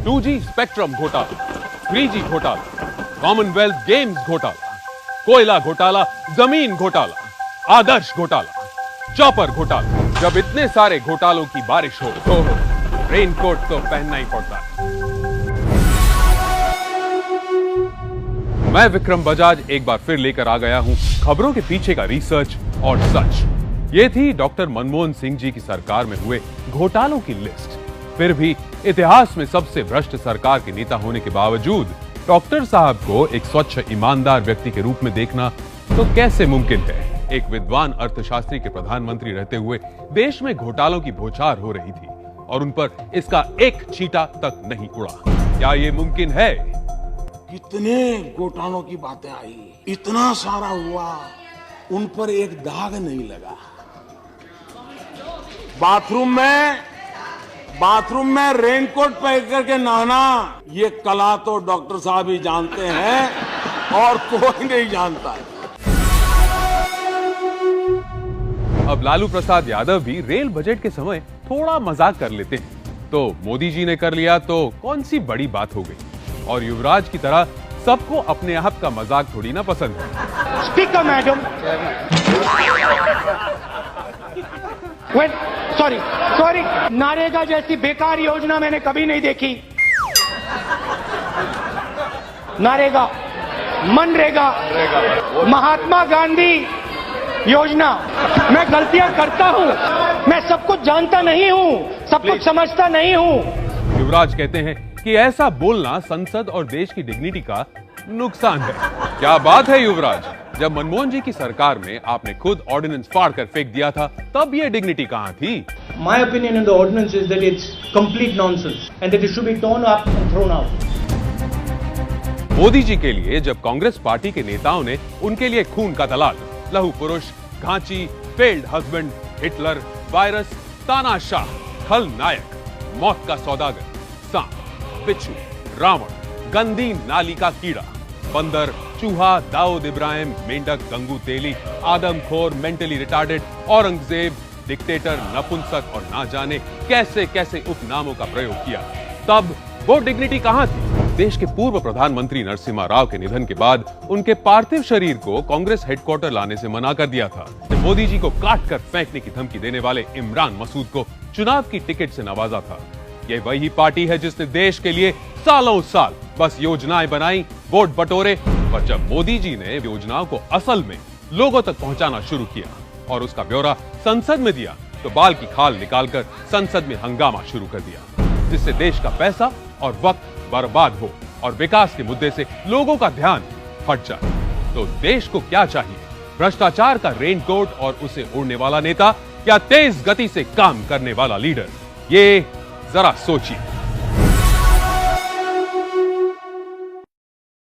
2G spectrum घोटाला, 3G घोटाला, Commonwealth games घोटाला, कोयला घोटाला, जमीन घोटाला, आदर्श घोटाला, चॉपर घोटाला। जब इतने सारे घोटालों की बारिश हो तो रेनकोट तो पहनना ही पड़ता है। मैं विक्रम बजाज एक बार फिर लेकर आ गया हूं खबरों के पीछे का रिसर्च और सच। ये थी डॉक्टर मनमोहन सिंह जी की सरकार में हुए घोटालों की लिस्ट। फिर भी इतिहास में सबसे भ्रष्ट सरकार के नेता होने के बावजूद डॉक्टर साहब को एक स्वच्छ ईमानदार व्यक्ति के रूप में देखना तो कैसे मुमकिन है? एक विद्वान अर्थशास्त्री के प्रधानमंत्री रहते हुए देश में घोटालों की बौछार हो रही थी और उन पर इसका एक चींटा तक नहीं उड़ा। क्या ये मुमकिन है? कितने घोटालों की बातें आई, इतना सारा हुआ, उन पर एक दाग नहीं लगा। बाथरूम में रेनकोट पहन करके नहाना, ये कला तो डॉक्टर साहब ही जानते हैं और कोई नहीं जानता है। अब लालू प्रसाद यादव भी रेल बजट के समय थोड़ा मजाक कर लेते हैं, तो मोदी जी ने कर लिया तो कौन सी बड़ी बात हो गई। और युवराज की तरह सबको अपने आप का मजाक थोड़ी ना पसंद है। स्पीकर मैडम, सॉरी, नरेगा जैसी बेकार योजना मैंने कभी नहीं देखी। नरेगा, मनरेगा, महात्मा गांधी योजना। मैं गलतियां करता हूं, मैं सब कुछ जानता नहीं हूं, सब कुछ समझता नहीं हूं। युवराज कहते हैं कि ऐसा बोलना संसद और देश की डिग्निटी का नुकसान है। क्या बात है युवराज, जब मनमोहन जी की सरकार में आपने खुद ऑर्डिनेंस फाड़ कर फेंक दिया था तब ये डिग्निटी कहां थी? My opinion on the ordinance is that it's complete nonsense and that it should be torn up and thrown out. Modi ji के लिए जब कांग्रेस पार्टी के नेताओं ने उनके लिए खून का दलाल, लहू पुरुष, Ghanchi, failed husband, Hitler, virus, तानाशाह, खलनायक, मौत का सौदागर, सांप, बिच्छू, रावण, गंदी नाली का कीड़ा, बंदर, चूहा, दाऊद इब्राहिम, मेंढक, गंगू तेली, आदमखोर, मेंटली रिटार्डेड, औरंगजेब, डिक्टेटर, नपुंसक और ना जाने कैसे कैसे उपनामों का प्रयोग किया, तब वो डिग्निटी कहां थी? देश के पूर्व प्रधानमंत्री नरसिम्हा राव के निधन के बाद उनके पार्थिव शरीर को कांग्रेस हेडक्वार्टर लाने से मना कर दिया था। मोदी जी को काट कर फेंकने की धमकी देने वाले इमरान मसूद को चुनाव की टिकट से नवाजा था। ये वही पार्टी है जिसने देश के लिए सालों साल बस योजनाएं बनाई, वोट बटोरे, पर जब मोदी जी ने योजनाओं को असल में लोगों तक पहुंचाना शुरू किया और उसका ब्यौरा संसद में दिया तो बाल की खाल निकालकर संसद में हंगामा शुरू कर दिया, जिससे देश का पैसा और वक्त बर्बाद हो और विकास के मुद्दे से लोगों का ध्यान हट जाए। तो देश को क्या चाहिए? भ्रष्टाचार का रेनकोट और उसे उड़ने वाला नेता या तेज गति से काम करने वाला लीडर? ये जरा सोचिए।